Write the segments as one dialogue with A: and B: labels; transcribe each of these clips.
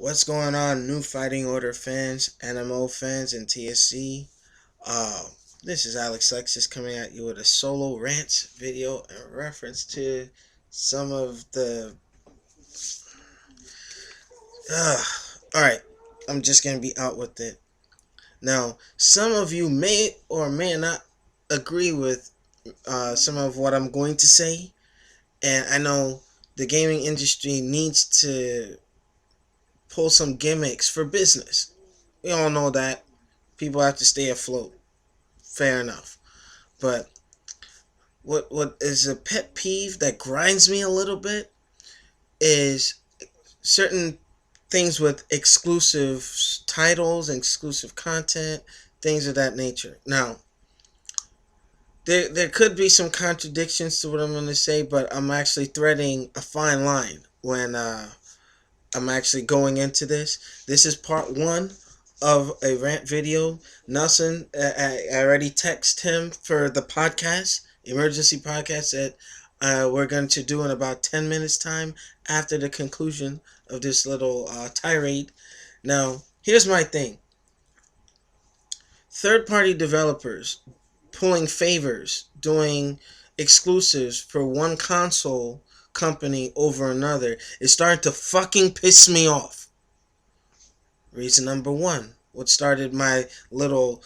A: What's going on, new Fighting Order fans, NMO fans, and TSC? Uh, this is Alex Lexus coming at you with a solo rant video in reference to some of the. Uh, Alright, I'm just gonna be out with it. Now, some of you may or may not agree with some of what I'm going to say, and I know the gaming industry needs to pull some gimmicks for business. We all know that people have to stay afloat. Fair enough. But what is a pet peeve that grinds me a little bit is certain things with exclusive titles, exclusive content, things of that nature. Now, there could be some contradictions to what I'm going to say, but I'm actually threading a fine line when I'm actually going into this. This is part one of a rant video. Nelson, I already texted him for the podcast, emergency podcast that we're going to do in about 10 minutes time after the conclusion of this little tirade. Now, here's my thing. Third party developers pulling favors, doing exclusives for one console company over another is starting to fucking piss me off. Reason number one, what started my little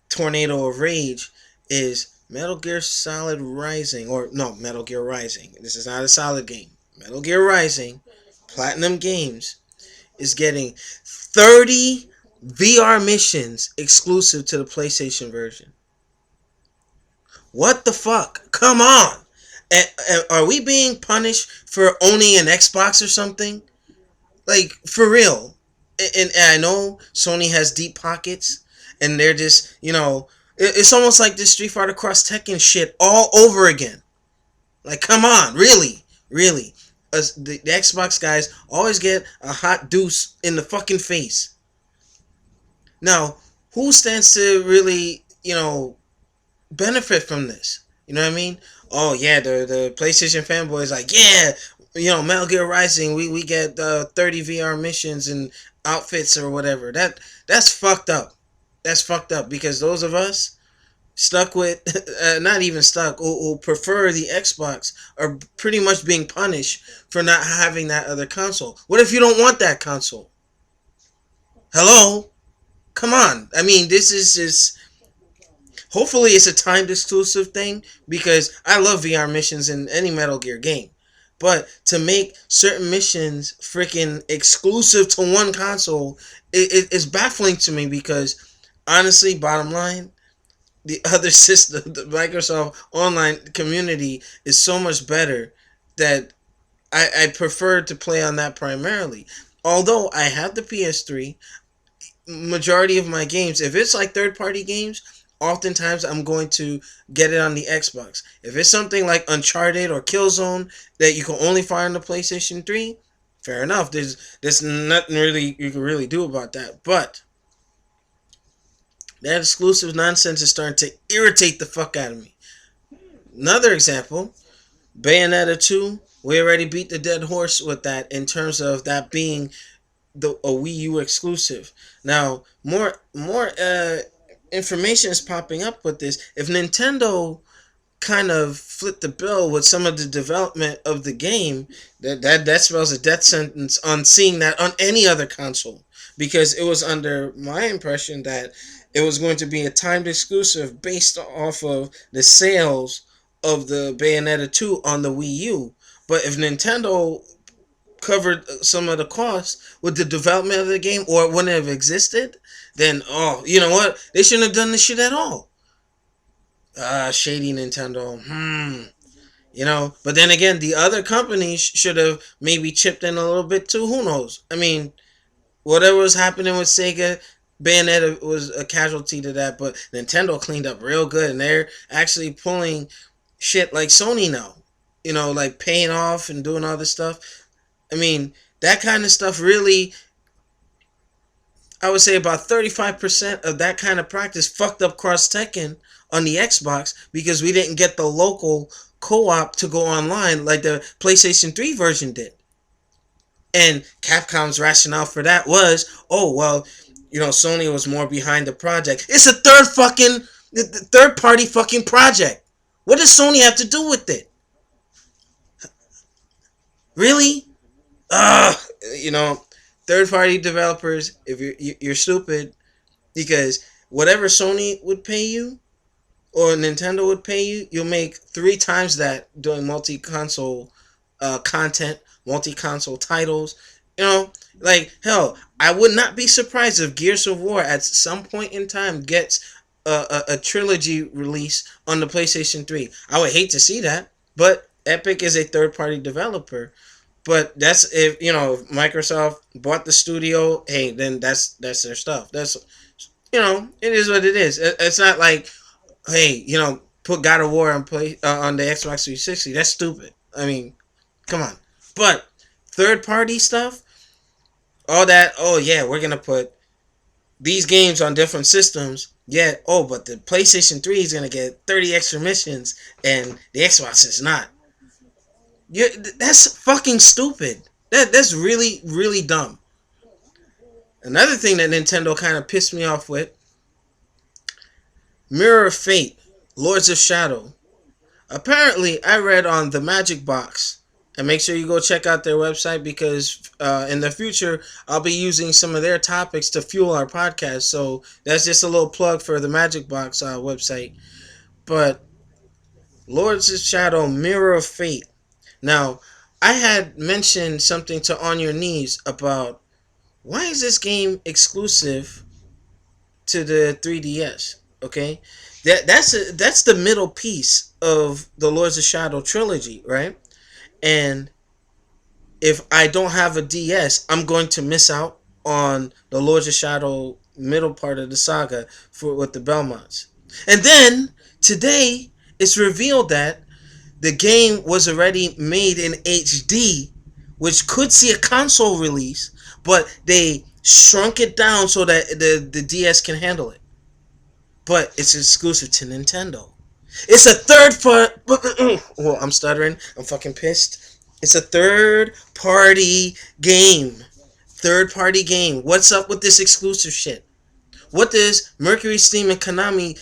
A: tornado of rage is Metal Gear Solid Rising, or no, Metal Gear Rising. This is not a solid game. Metal Gear Rising, Platinum Games, is getting 30 VR missions exclusive to the PlayStation version. What the fuck? Come on! And are we being punished for owning an Xbox or something? Like, for real. And I know Sony has deep pockets, and they're just, it's almost like this Street Fighter Cross Tekken shit all over again. Like, come on, really, really. The Xbox guys always get a hot deuce in the fucking face. Now, who stands to really, benefit from this? You know what I mean? Oh yeah, the PlayStation fanboys like, yeah, Metal Gear Rising, we get 30 VR missions and outfits or whatever. That's fucked up. That's fucked up because those of us stuck with, not even stuck, who prefer the Xbox are pretty much being punished for not having that other console. What if you don't want that console? Hello? Come on. I mean, this is just. Hopefully, it's a timed exclusive thing because I love VR missions in any Metal Gear game. But to make certain missions freaking exclusive to one console is baffling to me because, honestly, bottom line, the other system, the Microsoft Online community is so much better that I prefer to play on that primarily. Although I have the PS3, majority of my games, if it's like third party games, oftentimes I'm going to get it on the Xbox. If it's something like Uncharted or Killzone that you can only find on the PlayStation 3, fair enough. There's nothing really you can really do about that. But that exclusive nonsense is starting to irritate the fuck out of me. Another example, Bayonetta 2, we already beat the dead horse with that in terms of that being a Wii U exclusive. Now, more information is popping up with this. If Nintendo kind of flipped the bill with some of the development of the game, that spells a death sentence on seeing that on any other console. Because it was under my impression that it was going to be a timed exclusive based off of the sales of the Bayonetta 2 on the Wii U. But if Nintendo covered some of the costs with the development of the game, or it wouldn't have existed, then, oh, you know what? They shouldn't have done this shit at all. Shady Nintendo. But then again, the other companies should have maybe chipped in a little bit too. Who knows? I mean, whatever was happening with Sega, Bayonetta was a casualty to that, but Nintendo cleaned up real good, and they're actually pulling shit like Sony now. Like paying off and doing all this stuff. I mean, that kind of stuff really, I would say about 35% of that kind of practice fucked up Cross Tekken on the Xbox because we didn't get the local co-op to go online like the PlayStation 3 version did. And Capcom's rationale for that was, oh well, Sony was more behind the project. It's a third party fucking project. What does Sony have to do with it? Really? Ugh. You know, third party developers, if you're stupid, because whatever Sony would pay you or Nintendo would pay you, you'll make three times that doing multi console content, multi console titles. You know, like hell, I would not be surprised if Gears of War at some point in time gets a trilogy release on the PlayStation 3. I would hate to see that, but Epic is a third party developer. But that's if if Microsoft bought the studio, hey, then that's their stuff. That's it is what it is. It's not like, hey, put God of War on the Xbox 360. That's stupid. I mean, come on. But third party stuff, all that. Oh yeah, we're gonna put these games on different systems. Yeah. Oh, but the PlayStation 3 is gonna get 30 extra missions, and the Xbox is not. You That's fucking stupid. That's really really dumb. Another thing that Nintendo kind of pissed me off with: Mirror of Fate, Lords of Shadow. Apparently, I read on the Magic Box, and make sure you go check out their website because in the future I'll be using some of their topics to fuel our podcast. So that's just a little plug for the Magic Box website. But Lords of Shadow, Mirror of Fate. Now, I had mentioned something to On Your Knees about why is this game exclusive to the 3DS? Okay, that's the middle piece of the Lords of Shadow trilogy, right? And if I don't have a DS, I'm going to miss out on the Lords of Shadow middle part of the saga for with the Belmonts. And then today it's revealed that the game was already made in HD, which could see a console release, but they shrunk it down so that the DS can handle it. But it's exclusive to Nintendo. It's a third part. Well, I'm stuttering. I'm fucking pissed. It's a third party game. Third party game. What's up with this exclusive shit? What does Mercury Steam and Konami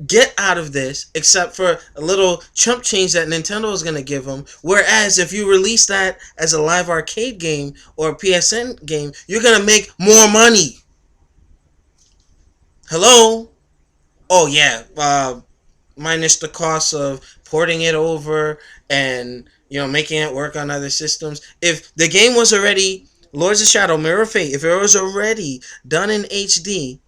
A: get out of this except for a little chump change that Nintendo is going to give them? Whereas if you release that as a live arcade game or a PSN game, you're going to make more money. Hello? Oh, yeah. Minus the cost of porting it over and making it work on other systems. If the game was already Lords of Shadow Mirror of Fate, if it was already done in HD,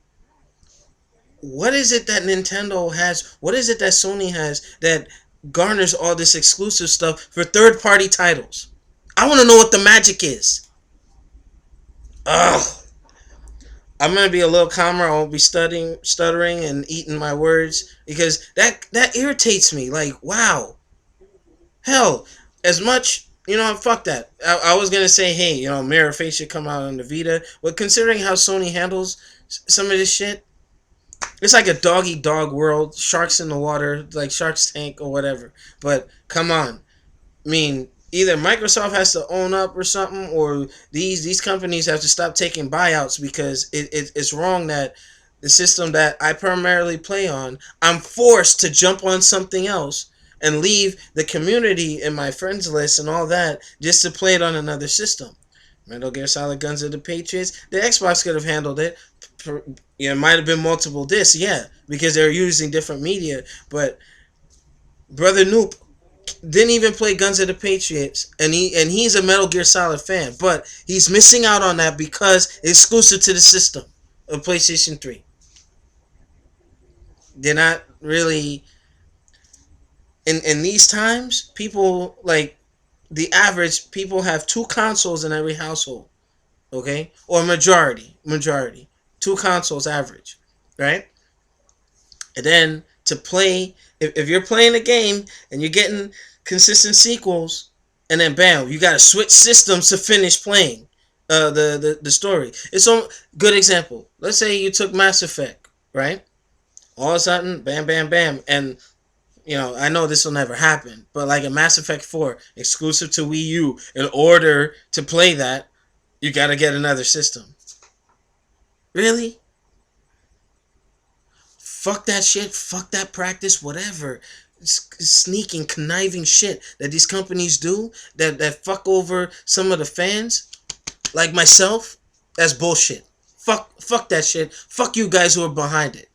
A: what is it that Nintendo has? What is it that Sony has that garners all this exclusive stuff for third party titles? I want to know what the magic is. Ugh. I'm gonna be a little calmer. I won't be stuttering, and eating my words because that irritates me. Like, wow, hell, as much fuck that. I was gonna say, hey, Mirror Face should come out on the Vita, but considering how Sony handles some of this shit, it's like a dog eat dog world, sharks in the water, like Shark's Tank or whatever. But come on, I mean, either Microsoft has to own up or something, or these companies have to stop taking buyouts because it's wrong that the system that I primarily play on, I'm forced to jump on something else and leave the community and my friends list and all that just to play it on another system. Metal Gear Solid Guns of the Patriots, the Xbox could have handled it. It might have been multiple discs, yeah, because they're using different media, but Brother Noop didn't even play Guns of the Patriots, and he's a Metal Gear Solid fan, but he's missing out on that because it's exclusive to the system of PlayStation 3. They're not really in these times. People like the average people have two consoles in every household, okay, or majority, two consoles average, right? And then to play, if you're playing a game and you're getting consistent sequels, and then bam, you got to switch systems to finish playing the story. It's a good example. Let's say you took Mass Effect, right? All of a sudden, bam, bam, bam, and I know this will never happen, but like a Mass Effect 4 exclusive to Wii U, in order to play that, You gotta get another system. Really? Fuck that shit. Fuck that practice. Whatever. Sneaking, conniving shit that these companies do that fuck over some of the fans, like myself. That's bullshit. Fuck that shit. Fuck you guys who are behind it.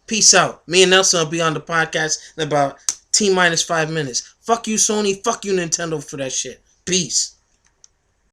A: Peace out. Me and Nelson will be on the podcast in about T minus 5 minutes. Fuck you, Sony. Fuck you, Nintendo, for that shit. Peace.